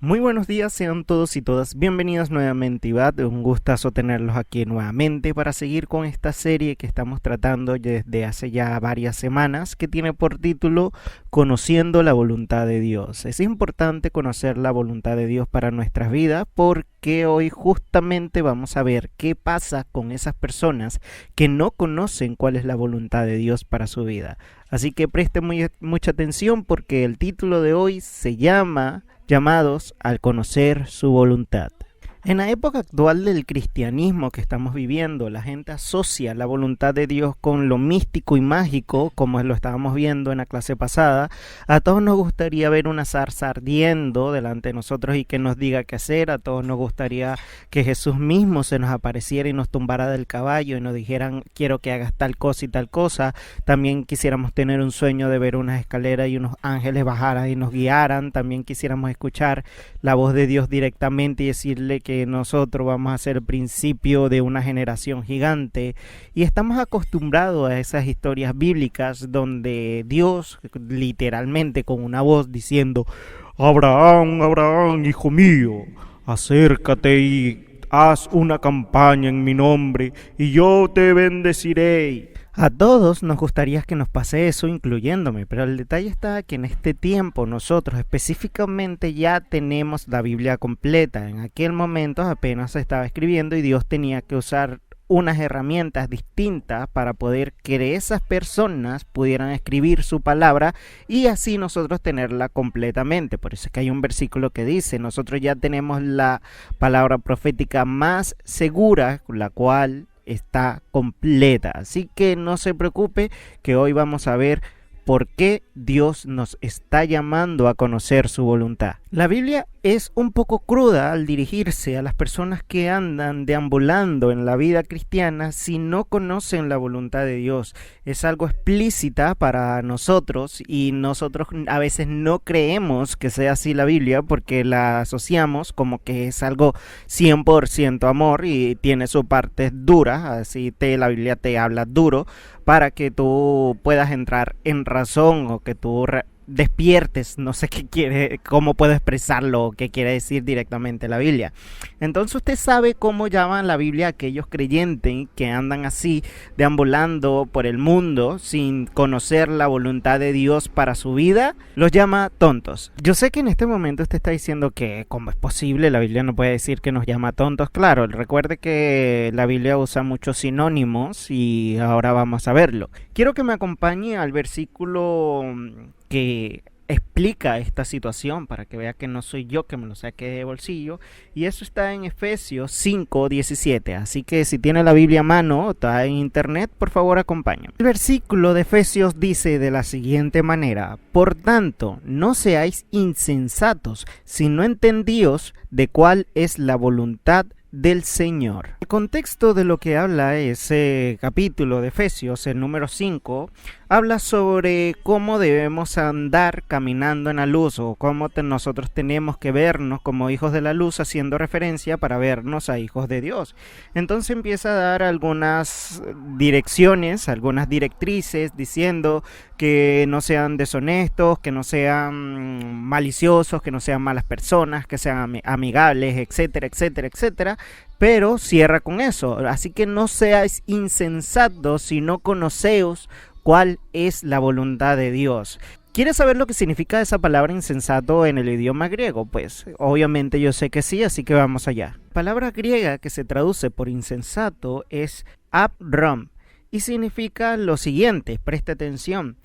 Muy buenos días, sean todos y todas bienvenidos nuevamente, Iván. Un gustazo tenerlos aquí nuevamente para seguir con esta serie que estamos tratando desde hace ya varias semanas, que tiene por título Conociendo la voluntad de Dios. Es importante conocer la voluntad de Dios para nuestras vidas porque hoy justamente vamos a ver qué pasa con esas personas que no conocen cuál es la voluntad de Dios para su vida. Así que presten mucha atención porque el título de hoy se llama Llamados al conocer su voluntad. En la época actual del cristianismo que estamos viviendo, la gente asocia la voluntad de Dios con lo místico y mágico, como lo estábamos viendo en la clase pasada. A todos nos gustaría ver una zarza ardiendo delante de nosotros y que nos diga qué hacer. A todos nos gustaría que Jesús mismo se nos apareciera y nos tumbara del caballo y nos dijeran, quiero que hagas tal cosa y tal cosa. También quisiéramos tener un sueño de ver unas escaleras y unos ángeles bajaran y nos guiaran. También quisiéramos escuchar la voz de Dios directamente y decirle que nosotros vamos a ser el principio de una generación gigante, y estamos acostumbrados a esas historias bíblicas donde Dios literalmente con una voz diciendo: Abraham, Abraham, hijo mío, acércate y haz una campaña en mi nombre y yo te bendeciré. A todos nos gustaría que nos pase eso, incluyéndome, pero el detalle está que en este tiempo nosotros específicamente ya tenemos la Biblia completa. En aquel momento apenas se estaba escribiendo y Dios tenía que usar unas herramientas distintas para poder que esas personas pudieran escribir su palabra y así nosotros tenerla completamente. Por eso es que hay un versículo que dice: nosotros ya tenemos la palabra profética más segura, la cual está completa. Así que no se preocupe, que hoy vamos a ver por qué Dios nos está llamando a conocer su voluntad. La Biblia es un poco cruda al dirigirse a las personas que andan deambulando en la vida cristiana si no conocen la voluntad de Dios. Es algo explícita para nosotros y nosotros a veces no creemos que sea así la Biblia porque la asociamos como que es algo 100% amor y tiene su parte dura. Así la Biblia te habla duro para que tú puedas entrar en razón o que tú despiertes, no sé qué quiere, cómo puedo expresarlo, qué quiere decir directamente la Biblia. Entonces usted sabe cómo llaman la Biblia a aquellos creyentes que andan así deambulando por el mundo sin conocer la voluntad de Dios para su vida. Los llama tontos. Yo sé que en este momento usted está diciendo que cómo es posible, la Biblia no puede decir que nos llama tontos. Claro, recuerde que la Biblia usa muchos sinónimos y ahora vamos a verlo. Quiero que me acompañe al versículo que explica esta situación para que vea que no soy yo que me lo saque de bolsillo, y eso está en Efesios 5:17. Así que si tiene la Biblia a mano, está en internet, por favor acompáñame. El versículo de Efesios dice de la siguiente manera: por tanto, no seáis insensatos, sino entendíos de cuál es la voluntad del Señor. El contexto de lo que habla ese capítulo de Efesios, el número 5, habla sobre cómo debemos andar caminando en la luz o cómo nosotros tenemos que vernos como hijos de la luz, haciendo referencia para vernos a hijos de Dios. Entonces empieza a dar algunas direcciones, algunas directrices, diciendo que no sean deshonestos, que no sean maliciosos, que no sean malas personas, que sean amigables, etcétera, etcétera, etcétera. Pero cierra con eso: así que no seáis insensatos, sino conoceos cuál es la voluntad de Dios. ¿Quieres saber lo que significa esa palabra insensato en el idioma griego? Pues obviamente yo sé que sí, así que vamos allá. La palabra griega que se traduce por insensato es abrom y significa lo siguiente, preste atención: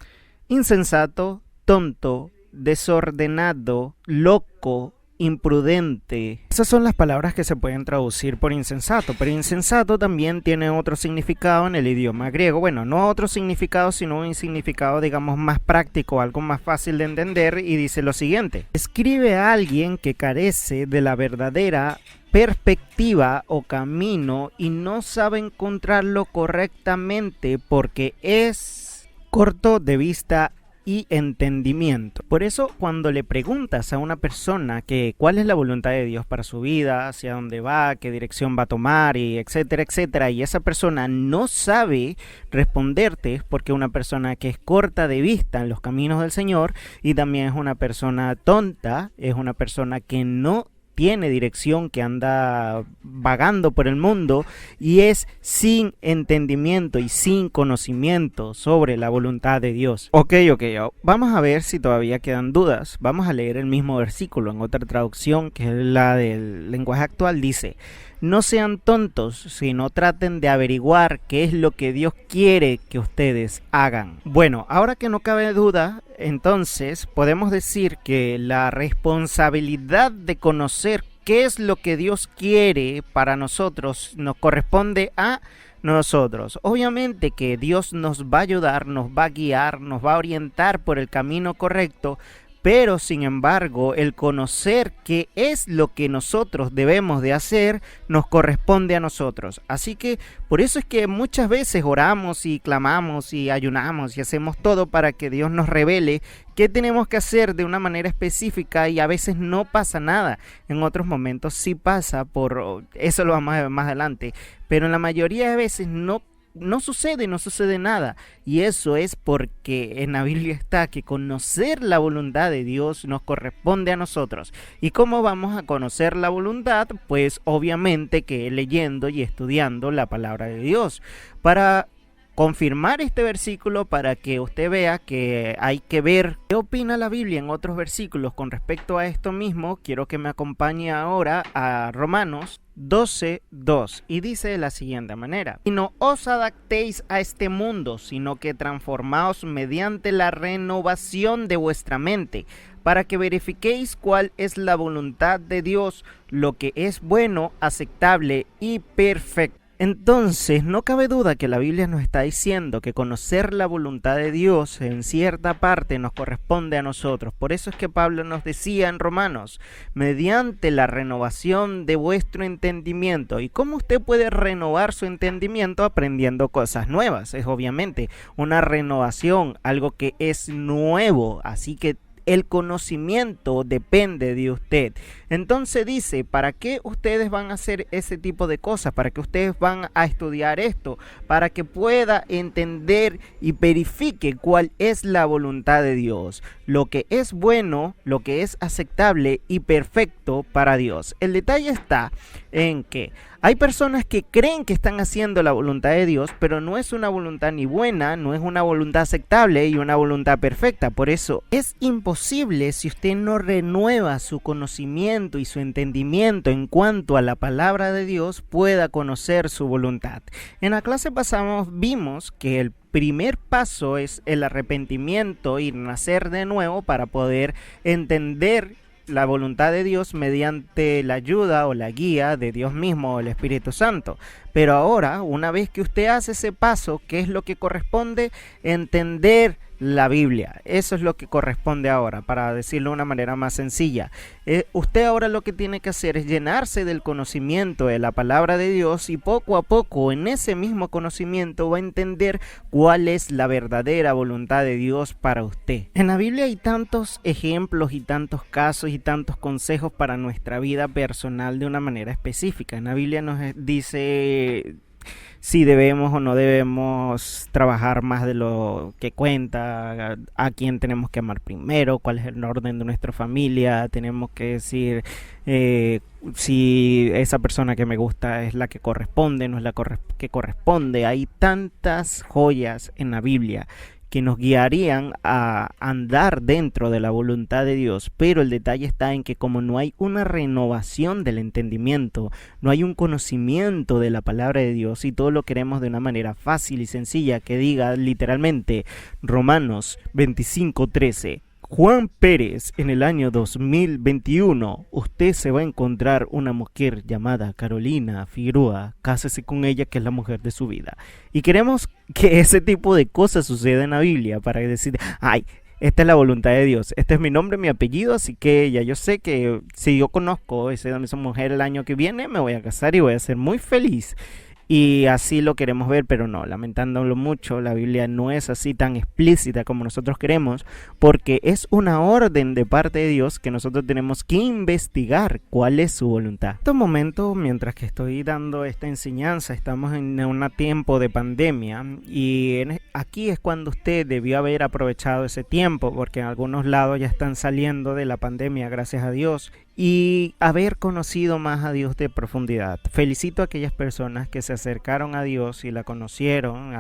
insensato, tonto, desordenado, loco, imprudente. Esas son las palabras que se pueden traducir por insensato, pero insensato también tiene otro significado en el idioma griego. Bueno, no otro significado, sino un significado, digamos, más práctico, algo más fácil de entender, y dice lo siguiente: escribe a alguien que carece de la verdadera perspectiva o camino y no sabe encontrarlo correctamente porque es corto de vista y entendimiento. Por eso, cuando le preguntas a una persona que cuál es la voluntad de Dios para su vida, hacia dónde va, qué dirección va a tomar, y etcétera, etcétera, y esa persona no sabe responderte, es porque una persona que es corta de vista en los caminos del Señor, y también es una persona tonta, es una persona que no tiene dirección, que anda vagando por el mundo y es sin entendimiento y sin conocimiento sobre la voluntad de Dios. Ok, vamos a ver si todavía quedan dudas. Vamos a leer el mismo versículo en otra traducción, que es la del lenguaje actual. Dice: no sean tontos, sino traten de averiguar qué es lo que Dios quiere que ustedes hagan. Bueno, ahora que no cabe duda, entonces podemos decir que la responsabilidad de conocer qué es lo que Dios quiere para nosotros nos corresponde a nosotros. Obviamente que Dios nos va a ayudar, nos va a guiar, nos va a orientar por el camino correcto, pero sin embargo el conocer qué es lo que nosotros debemos de hacer nos corresponde a nosotros. Así que por eso es que muchas veces oramos y clamamos y ayunamos y hacemos todo para que Dios nos revele qué tenemos que hacer de una manera específica, y a veces no pasa nada. En otros momentos sí pasa, por eso lo vamos a ver más adelante, pero en la mayoría de veces no sucede nada, y eso es porque en la Biblia está que conocer la voluntad de Dios nos corresponde a nosotros. ¿Y cómo vamos a conocer la voluntad? Pues obviamente que leyendo y estudiando la palabra de Dios. Para confirmar este versículo, para que usted vea que hay que ver qué opina la Biblia en otros versículos con respecto a esto mismo, quiero que me acompañe ahora a Romanos 12:2, y dice de la siguiente manera: y no os adaptéis a este mundo, sino que transformaos mediante la renovación de vuestra mente, para que verifiquéis cuál es la voluntad de Dios, lo que es bueno, aceptable y perfecto. Entonces, no cabe duda que la Biblia nos está diciendo que conocer la voluntad de Dios en cierta parte nos corresponde a nosotros. Por eso es que Pablo nos decía en Romanos: mediante la renovación de vuestro entendimiento. ¿Y cómo usted puede renovar su entendimiento? Aprendiendo cosas nuevas. Es obviamente una renovación, algo que es nuevo. Así que el conocimiento depende de usted. Entonces dice, ¿para qué ustedes van a hacer ese tipo de cosas? ¿Para qué ustedes van a estudiar esto? Para que pueda entender y verifique cuál es la voluntad de Dios, lo que es bueno, lo que es aceptable y perfecto para Dios. El detalle está en que hay personas que creen que están haciendo la voluntad de Dios, pero no es una voluntad ni buena, no es una voluntad aceptable y una voluntad perfecta. Por eso es imposible, si usted no renueva su conocimiento y su entendimiento en cuanto a la palabra de Dios, pueda conocer su voluntad. En la clase pasada vimos que el primer paso es el arrepentimiento y nacer de nuevo para poder entender la voluntad de Dios mediante la ayuda o la guía de Dios mismo o el Espíritu Santo. Pero ahora, una vez que usted hace ese paso, ¿qué es lo que corresponde? Entender la Biblia. Eso es lo que corresponde ahora, para decirlo de una manera más sencilla. Usted ahora lo que tiene que hacer es llenarse del conocimiento de la palabra de Dios, y poco a poco en ese mismo conocimiento va a entender cuál es la verdadera voluntad de Dios para usted. En la Biblia hay tantos ejemplos y tantos casos y tantos consejos para nuestra vida personal de una manera específica. En la Biblia nos dice si debemos o no debemos trabajar más de lo que cuenta, a quién tenemos que amar primero, cuál es el orden de nuestra familia, tenemos que decir si esa persona que me gusta es la que corresponde, no es la que corresponde. Hay tantas joyas en la Biblia que nos guiarían a andar dentro de la voluntad de Dios, pero el detalle está en que como no hay una renovación del entendimiento, no hay un conocimiento de la palabra de Dios, y todo lo queremos de una manera fácil y sencilla, que diga literalmente Romanos 25:13. Juan Pérez, en el año 2021, usted se va a encontrar una mujer llamada Carolina Figueroa, cásese con ella, que es la mujer de su vida. Y queremos que ese tipo de cosas suceda en la Biblia, para decir, ay, esta es la voluntad de Dios, este es mi nombre, mi apellido, así que ya yo sé que si yo conozco a esa mujer el año que viene, me voy a casar y voy a ser muy feliz. y así lo queremos ver, pero no, lamentándolo mucho, la Biblia no es así tan explícita como nosotros queremos, porque es una orden de parte de Dios que nosotros tenemos que investigar cuál es su voluntad. En estos momentos, mientras que estoy dando esta enseñanza, estamos en un tiempo de pandemia y aquí es cuando usted debió haber aprovechado ese tiempo, porque en algunos lados ya están saliendo de la pandemia, gracias a Dios, y haber conocido más a Dios de profundidad. Felicito a aquellas personas que se acercaron a Dios y la conocieron,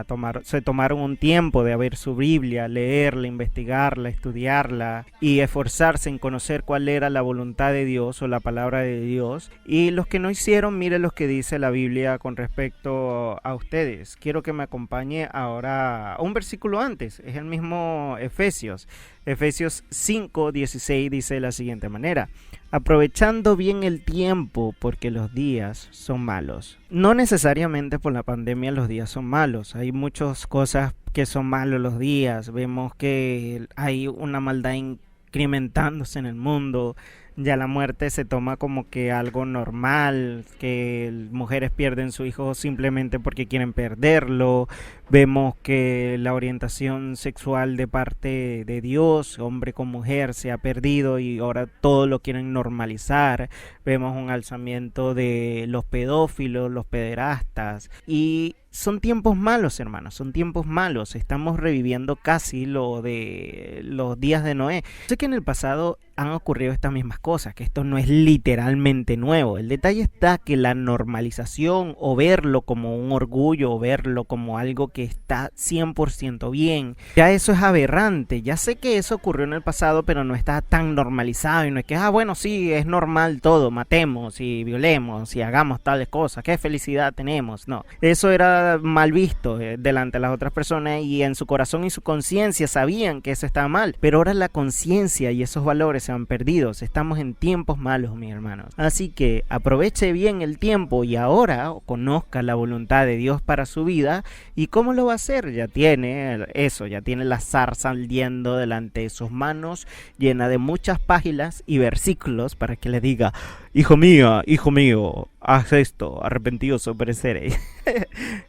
se tomaron un tiempo de ver su Biblia, leerla, investigarla, estudiarla y esforzarse en conocer cuál era la voluntad de Dios o la palabra de Dios. Y los que no hicieron, miren lo que dice la Biblia con respecto a ustedes. Quiero que me acompañe ahora un versículo antes, es el mismo Efesios 5:16 dice de la siguiente manera: aprovechando bien el tiempo porque los días son malos. No necesariamente por la pandemia los días son malos, hay muchas cosas que son malos los días, vemos que hay una maldad incrementándose en el mundo, ya la muerte se toma como que algo normal, que mujeres pierden su hijo simplemente porque quieren perderlo. Vemos que la orientación sexual de parte de Dios, hombre con mujer, se ha perdido y ahora todo lo quieren normalizar. Vemos un alzamiento de los pedófilos, los pederastas, y son tiempos malos, hermanos, son tiempos malos. Estamos reviviendo casi lo de los días de Noé. Sé que en el pasado han ocurrido estas mismas cosas, que esto no es literalmente nuevo. El detalle está que la normalización o verlo como un orgullo o verlo como algo que está 100% bien, ya eso es aberrante. Ya sé que eso ocurrió en el pasado, pero no está tan normalizado y no es que, bueno, sí, es normal todo, matemos y violemos y hagamos tales cosas, qué felicidad tenemos. No, eso era mal visto delante de las otras personas y en su corazón y su conciencia sabían que eso estaba mal, pero ahora la conciencia y esos valores se han perdido. Estamos en tiempos malos, mis hermanos, así que aproveche bien el tiempo y ahora conozca la voluntad de Dios para su vida. ¿Y cómo lo va a hacer? Ya tiene eso, ya tiene la zarza ardiendo delante de sus manos, llena de muchas páginas y versículos para que le diga: hijo mío, haz esto, arrepentido pereceré.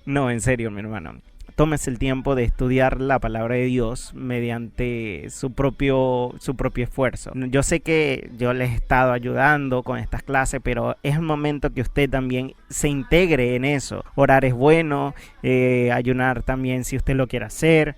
No, en serio, mi hermano. Tómese el tiempo de estudiar la palabra de Dios mediante su propio esfuerzo. Yo sé que yo les he estado ayudando con estas clases, pero es el momento que usted también se integre en eso. Orar es bueno, ayunar también si usted lo quiere hacer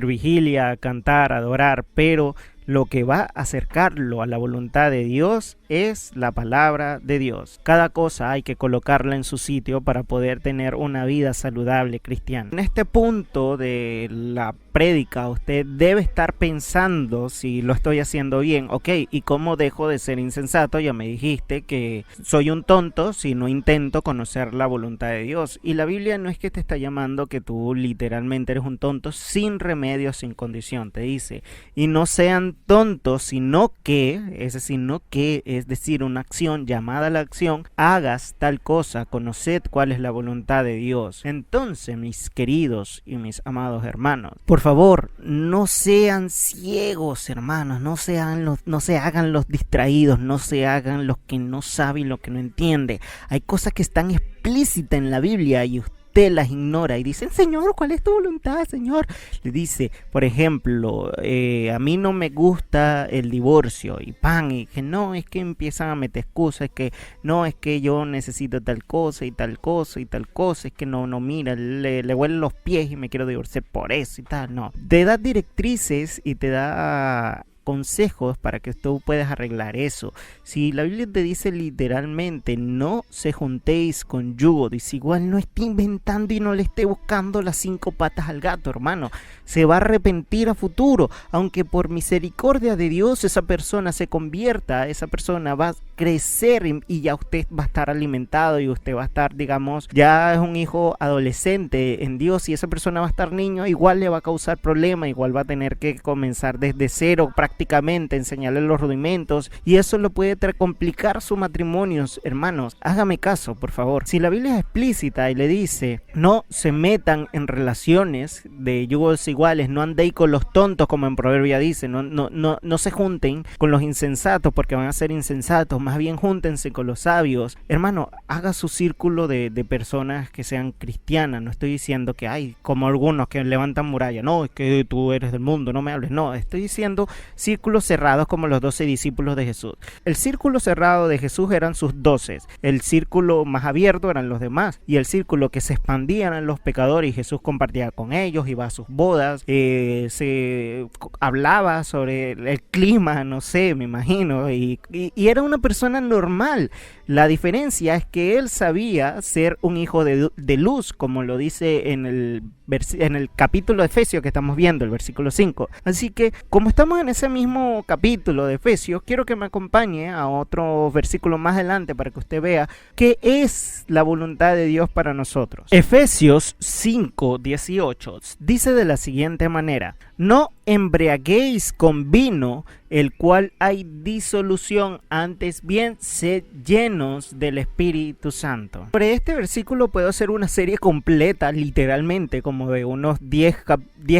vigilia, cantar, adorar, pero lo que va a acercarlo a la voluntad de Dios es la palabra de Dios. Cada cosa hay que colocarla en su sitio para poder tener una vida saludable cristiana. En este punto de la prédica, usted debe estar pensando si lo estoy haciendo bien. Ok, ¿y cómo dejo de ser insensato? Ya me dijiste que soy un tonto si no intento conocer la voluntad de Dios. Y la Biblia no es que te está llamando que tú literalmente eres un tonto sin remedio, sin condición. Te dice, y no sean tontos, sino que, es decir, una acción llamada a la acción, hagas tal cosa, conoced cuál es la voluntad de Dios. Entonces, mis queridos y mis amados hermanos, por favor, no sean ciegos, hermanos, no se hagan los distraídos, no se hagan los que no saben, los que no entienden. Hay cosas que están explícitas en la Biblia y usted las ignora y dicen: Señor, ¿cuál es tu voluntad, Señor? Le dice, por ejemplo, a mí no me gusta el divorcio y que no, es que empiezan a meter excusas, es que no, es que yo necesito tal cosa y tal cosa y tal cosa, es que no, mira, le huelen los pies y me quiero divorciar por eso y tal. No, te da directrices y te da consejos para que tú puedas arreglar eso. Si la Biblia te dice literalmente no se juntéis con yugo, dice, igual no esté inventando y no le esté buscando las 5 patas al gato, hermano. Se va a arrepentir a futuro, aunque por misericordia de Dios esa persona se convierta, esa persona va a crecer y ya usted va a estar alimentado y usted va a estar, digamos, ya es un hijo adolescente en Dios y esa persona va a estar niño, igual le va a causar problemas, igual va a tener que comenzar desde cero prácticamente prácticamente, enseñarle los rudimentos, y eso lo puede complicar su matrimonio. Hermanos, hágame caso, por favor. Si la Biblia es explícita y le dice, no se metan en relaciones de yugos iguales, no andéis con los tontos, como en Proverbia dice, no se junten con los insensatos porque van a ser insensatos, más bien júntense con los sabios. Hermano, haga su círculo de personas que sean cristianas. No estoy diciendo que hay como algunos que levantan muralla, no, es que tú eres del mundo, no me hables, no, estoy diciendo círculos cerrados como los 12 discípulos de Jesús. El círculo cerrado de Jesús eran sus 12, el círculo más abierto eran los demás, y el círculo que se expandía eran los pecadores, y Jesús compartía con ellos, iba a sus bodas, se hablaba sobre el clima, no sé, me imagino, y era una persona normal. La diferencia es que él sabía ser un hijo de luz, como lo dice en el capítulo de Efesios que estamos viendo, el versículo 5. Así que, como estamos en ese mismo capítulo de Efesios, quiero que me acompañe a otro versículo más adelante para que usted vea qué es la voluntad de Dios para nosotros. Efesios 5:18 dice de la siguiente manera: no embriaguéis con vino, el cual hay disolución, antes bien sed llenos del Espíritu Santo. Sobre este versículo puedo hacer una serie completa, literalmente, como de unos 10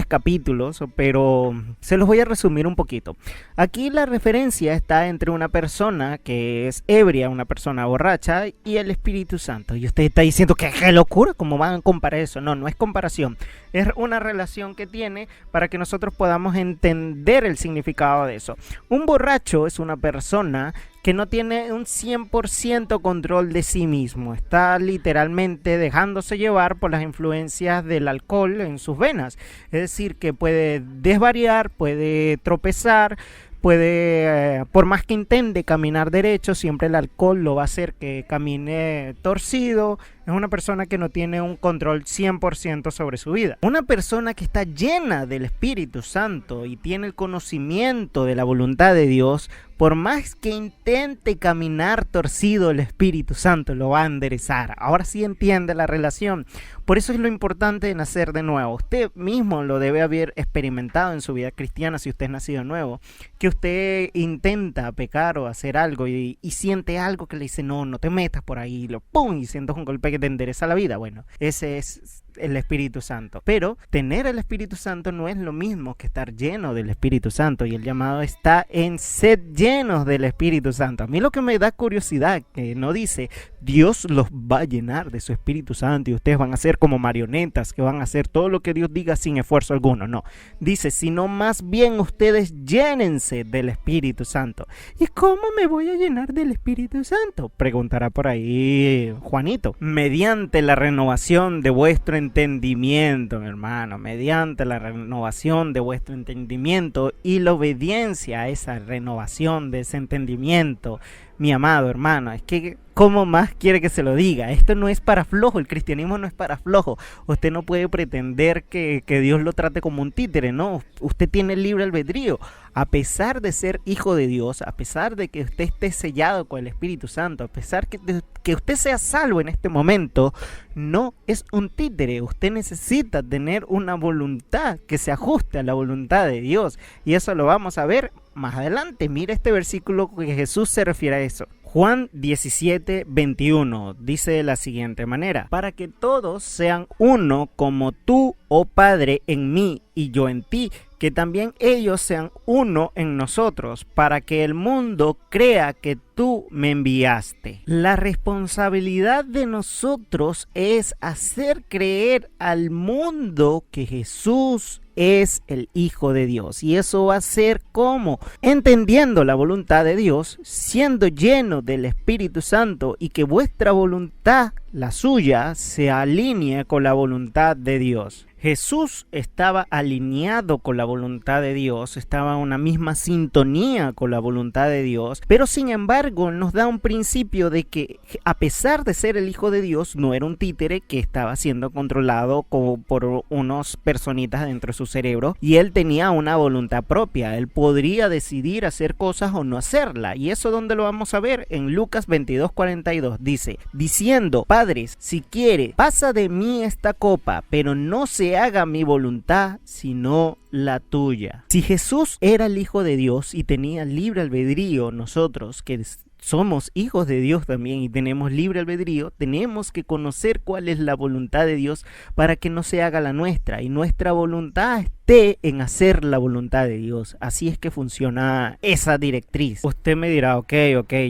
capítulos, pero se los voy a resumir un poquito. Aquí la referencia está entre una persona que es ebria, una persona borracha, y el Espíritu Santo. Y usted está diciendo que qué locura, ¿cómo van a comparar eso? No es comparación. Es una relación que tiene para que nosotros podamos entender el significado de eso. Un borracho es una persona que no tiene un 100% control de sí mismo. Está literalmente dejándose llevar por las influencias del alcohol en sus venas. Es decir, que puede desvariar, puede tropezar, puede, por más que intente caminar derecho, siempre el alcohol lo va a hacer que camine torcido. Es una persona que no tiene un control 100% sobre su vida. Una persona que está llena del Espíritu Santo y tiene el conocimiento de la voluntad de Dios, por más que intente caminar torcido, el Espíritu Santo lo va a enderezar. Ahora sí entiende la relación. Por eso es lo importante de nacer de nuevo. Usted mismo lo debe haber experimentado en su vida cristiana si usted es nacido de nuevo. Que usted intenta pecar o hacer algo y siente algo que le dice, no te metas por ahí, y sientes un golpe que te endereza la vida. Bueno, ese es el Espíritu Santo. Pero tener el Espíritu Santo no es lo mismo que estar lleno del Espíritu Santo, y el llamado está en ser llenos del Espíritu Santo. A mí lo que me da curiosidad, que no dice Dios los va a llenar de su Espíritu Santo y ustedes van a ser como marionetas que van a hacer todo lo que Dios diga sin esfuerzo alguno. No, dice, sino más bien ustedes llénense del Espíritu Santo. ¿Y cómo me voy a llenar del Espíritu Santo?, preguntará por ahí Juanito. Mediante la renovación de vuestro entendimiento, mi hermano, mediante la renovación de vuestro entendimiento y la obediencia a esa renovación de ese entendimiento. Mi amado hermano, es que ¿cómo más quiere que se lo diga? Esto no es para flojo, el cristianismo no es para flojo. Usted no puede pretender que Dios lo trate como un títere, no. Usted tiene libre albedrío. A pesar de ser hijo de Dios, a pesar de que usted esté sellado con el Espíritu Santo, a pesar de que usted sea salvo en este momento, no es un títere. Usted necesita tener una voluntad que se ajuste a la voluntad de Dios. Y eso lo vamos a ver más adelante. Mira este versículo que Jesús se refiere a eso. Juan 17:21 dice de la siguiente manera: para que todos sean uno como tú, oh Padre, en mí y yo en ti, que también ellos sean uno en nosotros, para que el mundo crea que tú me enviaste. La responsabilidad de nosotros es hacer creer al mundo que Jesús es el Hijo de Dios, y eso va a ser como entendiendo la voluntad de Dios, siendo lleno del Espíritu Santo, y que vuestra voluntad, la suya, se alinee con la voluntad de Dios. Jesús estaba alineado con la voluntad de Dios, estaba en una misma sintonía con la voluntad de Dios, pero sin embargo nos da un principio de que a pesar de ser el Hijo de Dios, no era un títere que estaba siendo controlado por unos personitas dentro de su cerebro, y él tenía una voluntad propia. Él podría decidir hacer cosas o no hacerla, y eso donde lo vamos a ver en Lucas 22:42, dice, diciendo, Padre, padres, si quiere, pasa de mí esta copa, pero no se haga mi voluntad, sino la tuya. Si Jesús era el Hijo de Dios y tenía libre albedrío, nosotros que somos hijos de Dios también y tenemos libre albedrío, tenemos que conocer cuál es la voluntad de Dios para que no se haga la nuestra y nuestra voluntad esté en hacer la voluntad de Dios. Así es que funciona esa directriz. Usted me dirá, ok,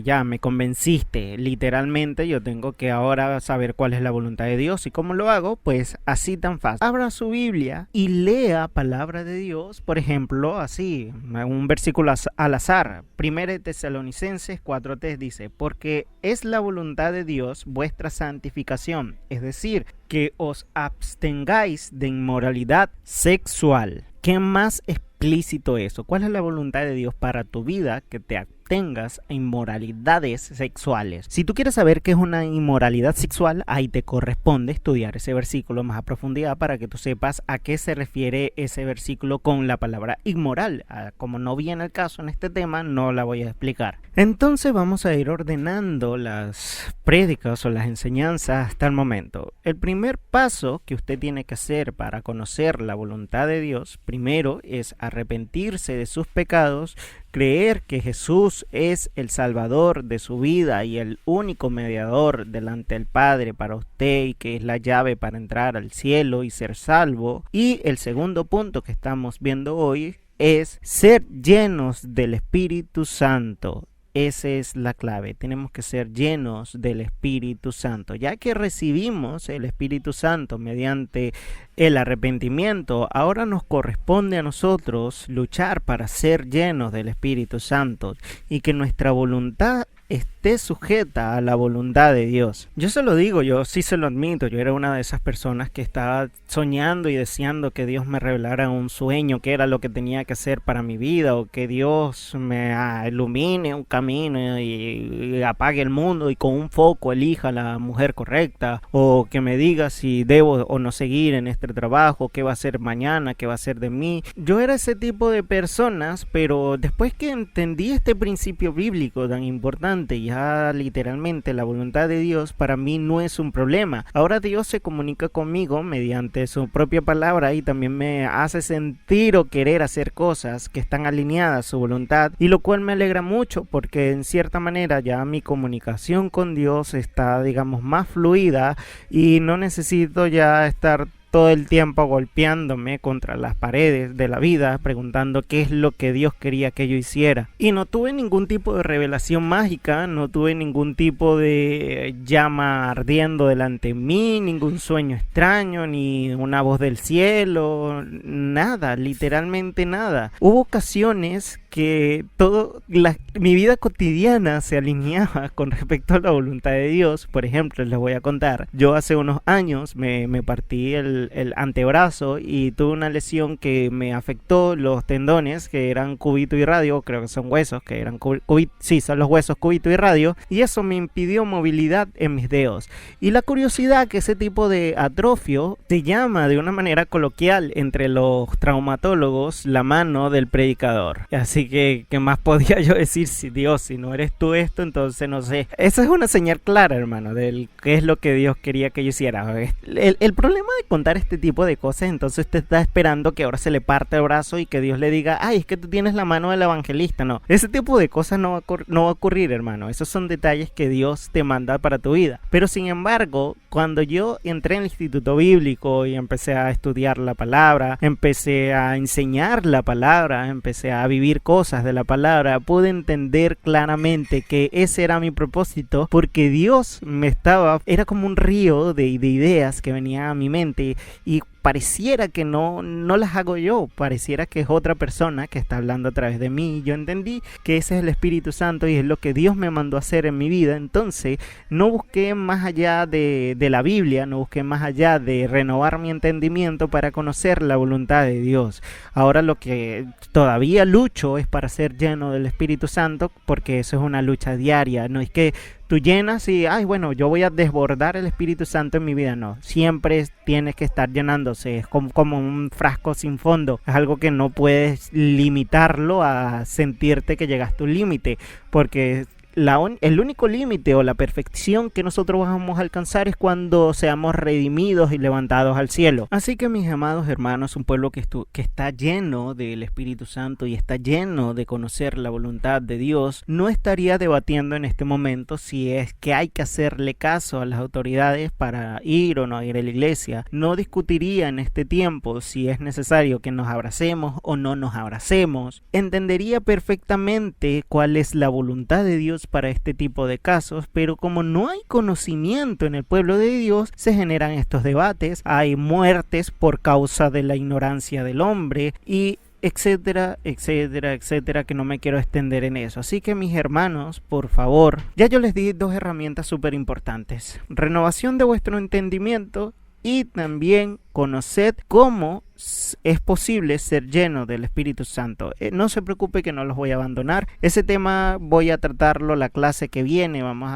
ya me convenciste. Literalmente yo tengo que ahora saber cuál es la voluntad de Dios. ¿Y cómo lo hago? Pues así tan fácil. Abra su Biblia y lea palabra de Dios, por ejemplo, así, un versículo al azar. 1 Tesalonicenses 4:3 dice, porque es la voluntad de Dios vuestra santificación, es decir, que os abstengáis de inmoralidad sexual. ¿Qué más explícito eso? ¿Cuál es la voluntad de Dios para tu vida? Que te abstengas a inmoralidades sexuales. Si tú quieres saber qué es una inmoralidad sexual, ahí te corresponde estudiar ese versículo más a profundidad para que tú sepas a qué se refiere ese versículo con la palabra inmoral. Como no viene el caso en este tema, no la voy a explicar. Entonces vamos a ir ordenando las prédicas o las enseñanzas hasta el momento. El primer paso que usted tiene que hacer para conocer la voluntad de Dios, primero es arrepentirse de sus pecados, creer que Jesús es el Salvador de su vida y el único mediador delante del Padre para usted y que es la llave para entrar al cielo y ser salvo. Y el segundo punto que estamos viendo hoy es ser llenos del Espíritu Santo. Esa es la clave, tenemos que ser llenos del Espíritu Santo. Ya que recibimos el Espíritu Santo mediante el arrepentimiento, ahora nos corresponde a nosotros luchar para ser llenos del Espíritu Santo y que nuestra voluntad esté sujeta a la voluntad de Dios. Yo se lo digo, yo sí se lo admito, yo era una de esas personas que estaba soñando y deseando que Dios me revelara un sueño, que era lo que tenía que hacer para mi vida, o que Dios me ilumine un camino y apague el mundo y con un foco elija la mujer correcta, o que me diga si debo o no seguir en este trabajo, qué va a ser mañana, qué va a ser de mí. Yo era ese tipo de personas, pero después que entendí este principio bíblico tan importante, ya literalmente la voluntad de Dios para mí no es un problema. Ahora Dios se comunica conmigo mediante su propia palabra y también me hace sentir o querer hacer cosas que están alineadas a su voluntad, y lo cual me alegra mucho porque en cierta manera ya mi comunicación con Dios está, digamos, más fluida y no necesito ya estar todo el tiempo golpeándome contra las paredes de la vida, preguntando qué es lo que Dios quería que yo hiciera. Y no tuve ningún tipo de revelación mágica, no tuve ningún tipo de llama ardiendo delante de mí, ningún sueño extraño, ni una voz del cielo, nada, literalmente nada. Hubo ocasiones que mi vida cotidiana se alineaba con respecto a la voluntad de Dios. Por ejemplo, les voy a contar, yo hace unos años me partí el antebrazo y tuve una lesión que me afectó los tendones, que eran cúbito y radio, creo que son huesos, que eran son los huesos cúbito y radio, y eso me impidió movilidad en mis dedos. Y la curiosidad que ese tipo de atrofio se llama de una manera coloquial entre los traumatólogos la mano del predicador. Así que, ¿qué más podía yo decir? Si Dios, si no eres tú esto, entonces no sé. Esa es una señal clara, hermano, de qué es lo que Dios quería que yo hiciera. El problema de contar este tipo de cosas, entonces usted está esperando que ahora se le parte el brazo y que Dios le diga, ay, es que tú tienes la mano del evangelista. No, ese tipo de cosas no va a ocurrir, hermano. Esos son detalles que Dios te manda para tu vida. Pero sin embargo, cuando yo entré en el instituto bíblico y empecé a estudiar la palabra, empecé a enseñar la palabra, empecé a vivir cosas de la palabra, pude entender claramente que ese era mi propósito, porque Dios era como un río de ideas que venía a mi mente y pareciera que no las hago yo, pareciera que es otra persona que está hablando a través de mí. Yo entendí que ese es el Espíritu Santo y es lo que Dios me mandó a hacer en mi vida. Entonces no busqué más allá de la Biblia, no busqué más allá de renovar mi entendimiento para conocer la voluntad de Dios. Ahora lo que todavía lucho es para ser lleno del Espíritu Santo, porque eso es una lucha diaria. No es que tú llenas y, yo voy a desbordar el Espíritu Santo en mi vida. No, siempre tienes que estar llenándose. Es como un frasco sin fondo. Es algo que no puedes limitarlo a sentirte que llegaste a un límite, porque el único límite o la perfección que nosotros vamos a alcanzar es cuando seamos redimidos y levantados al cielo. Así que, mis amados hermanos, un pueblo que está lleno del Espíritu Santo y está lleno de conocer la voluntad de Dios, no estaría debatiendo en este momento si es que hay que hacerle caso a las autoridades para ir o no ir a la iglesia. No discutiría en este tiempo si es necesario que nos abracemos o no nos abracemos. Entendería perfectamente cuál es la voluntad de Dios para este tipo de casos, pero como no hay conocimiento en el pueblo de Dios, se generan estos debates, hay muertes por causa de la ignorancia del hombre y etcétera, etcétera, etcétera, que no me quiero extender en eso. Así que, mis hermanos, por favor, ya yo les di 2 herramientas súper importantes: renovación de vuestro entendimiento y también conoced cómo es posible ser lleno del Espíritu Santo. No se preocupe que no los voy a abandonar. Ese tema voy a tratarlo la clase que viene. Vamos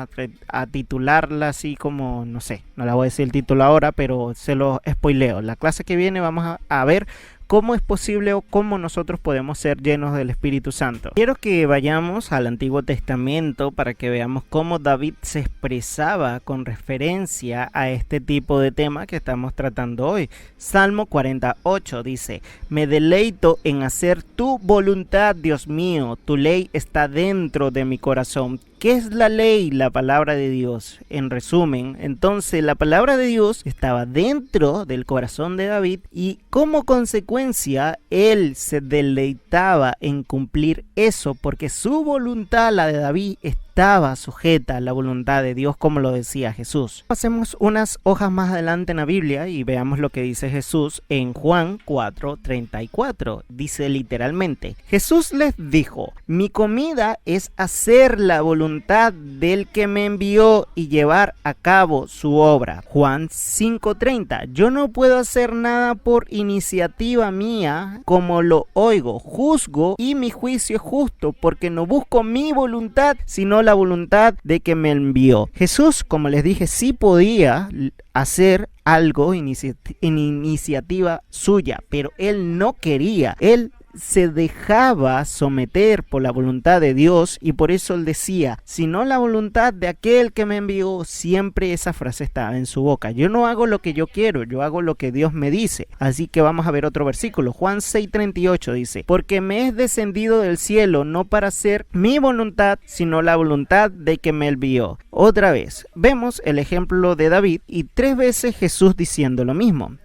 a titularla así como, no sé, no la voy a decir el título ahora, pero se lo spoileo. La clase que viene vamos a ver cómo es posible o cómo nosotros podemos ser llenos del Espíritu Santo. Quiero que vayamos al Antiguo Testamento para que veamos cómo David se expresaba con referencia a este tipo de tema que estamos tratando hoy. Salmo 48 dice: me deleito en hacer tu voluntad, Dios mío, tu ley está dentro de mi corazón. ¿Qué es la ley? La palabra de Dios. En resumen, entonces la palabra de Dios estaba dentro del corazón de David y como consecuencia él se deleitaba en cumplir eso porque su voluntad, la de David, estaba sujeta a la voluntad de Dios, como lo decía Jesús. Pasemos unas hojas más adelante en la Biblia y veamos lo que dice Jesús en Juan 4:34. Dice literalmente: Jesús les dijo, mi comida es hacer la voluntad del que me envió y llevar a cabo su obra. Juan 5:30. Yo no puedo hacer nada por iniciativa mía, como lo oigo, juzgo y mi juicio es justo, porque no busco mi voluntad, sino la voluntad de que me envió. Jesús, como les dije, sí podía hacer algo en iniciativa suya, pero él no quería. Él se dejaba someter por la voluntad de Dios y por eso él decía, sino la voluntad de aquel que me envió. Siempre esa frase estaba en su boca. Yo no hago lo que yo quiero, yo hago lo que Dios me dice. Así que vamos a ver otro versículo. Juan 6:38 dice: porque me es descendido del cielo no para hacer mi voluntad, sino la voluntad de que me envió. Otra vez, vemos el ejemplo de David y 3 veces Jesús diciendo lo mismo.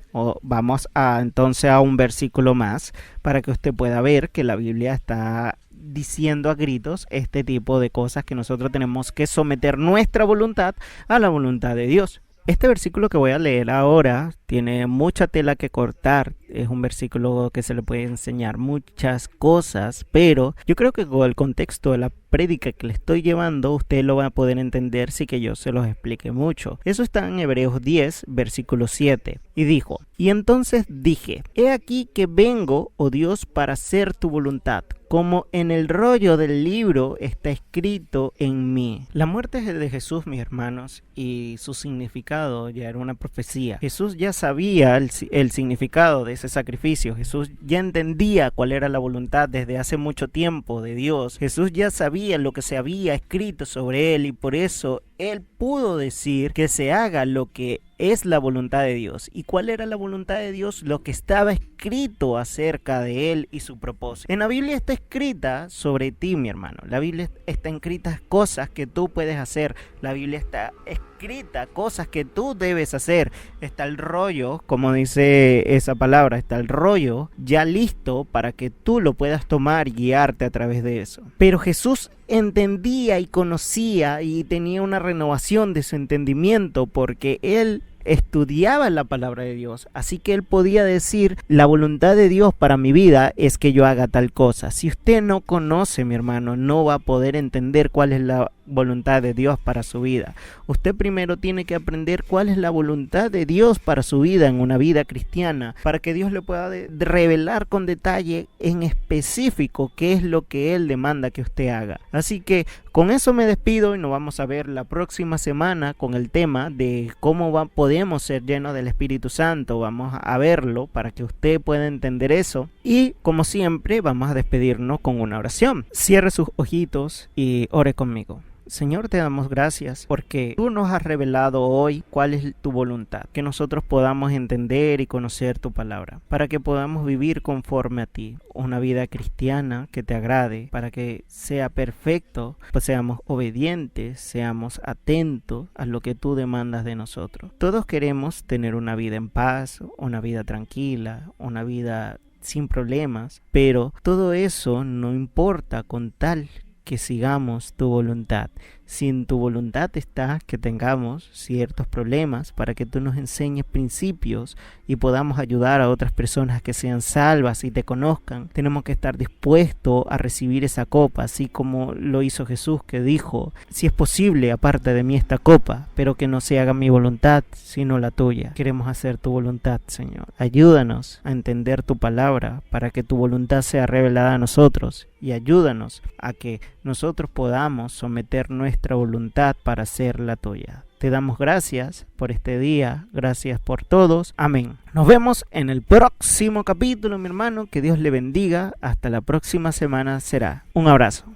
Vamos entonces a un versículo más para que usted pueda ver que la Biblia está diciendo a gritos este tipo de cosas, que nosotros tenemos que someter nuestra voluntad a la voluntad de Dios. Este versículo que voy a leer ahora tiene mucha tela que cortar. Es un versículo que se le puede enseñar muchas cosas, pero yo creo que con el contexto de la prédica que le estoy llevando, usted lo va a poder entender sin que yo se los explique mucho. Eso está en Hebreos 10, versículo 7. Y dijo: y entonces dije, he aquí que vengo, oh Dios, para hacer tu voluntad, como en el rollo del libro está escrito en mí. La muerte de Jesús, mis hermanos, y su significado ya era una profecía. Jesús ya sabía el significado de ese sacrificio. Jesús ya entendía cuál era la voluntad desde hace mucho tiempo de Dios. Jesús ya sabía lo que se había escrito sobre él y por eso él pudo decir que se haga lo que es la voluntad de Dios. ¿Y cuál era la voluntad de Dios? Lo que estaba escrito acerca de él y su propósito. En la Biblia está escrita sobre ti, mi hermano. La Biblia está escrita cosas que tú puedes hacer. La Biblia está escrita cosas que tú debes hacer. Está el rollo, como dice esa palabra, está el rollo ya listo para que tú lo puedas tomar y guiarte a través de eso. Pero Jesús entendía y conocía y tenía una renovación de su entendimiento porque él estudiaba la palabra de Dios, así que él podía decir: la voluntad de Dios para mi vida es que yo haga tal cosa. Si usted no conoce, mi hermano, no va a poder entender cuál es la voluntad de Dios para su vida. Usted primero tiene que aprender cuál es la voluntad de Dios para su vida en una vida cristiana, para que Dios le pueda revelar con detalle en específico qué es lo que él demanda que usted haga. Así que con eso me despido y nos vamos a ver la próxima semana con el tema de cómo podemos ser llenos del Espíritu Santo. Vamos a verlo para que usted pueda entender eso y, como siempre, vamos a despedirnos con una oración. Cierre sus ojitos y ore conmigo. Señor, te damos gracias porque tú nos has revelado hoy cuál es tu voluntad, que nosotros podamos entender y conocer tu palabra, para que podamos vivir conforme a ti, una vida cristiana que te agrade, para que sea perfecto, pues seamos obedientes, seamos atentos a lo que tú demandas de nosotros. Todos queremos tener una vida en paz, una vida tranquila, una vida sin problemas, pero todo eso no importa con tal que sigamos tu voluntad. Si en tu voluntad está que tengamos ciertos problemas para que tú nos enseñes principios y podamos ayudar a otras personas que sean salvas y te conozcan, tenemos que estar dispuestos a recibir esa copa, así como lo hizo Jesús, que dijo: si es posible, aparte de mí esta copa, pero que no se haga mi voluntad, sino la tuya. Queremos hacer tu voluntad, Señor. Ayúdanos a entender tu palabra para que tu voluntad sea revelada a nosotros, y ayúdanos a que nosotros podamos someter nuestra voluntad para hacer la tuya. Te damos gracias por este día, gracias por todos. Amén. Nos vemos en el próximo capítulo, mi hermano. Que Dios le bendiga. Hasta la próxima semana será. Un abrazo.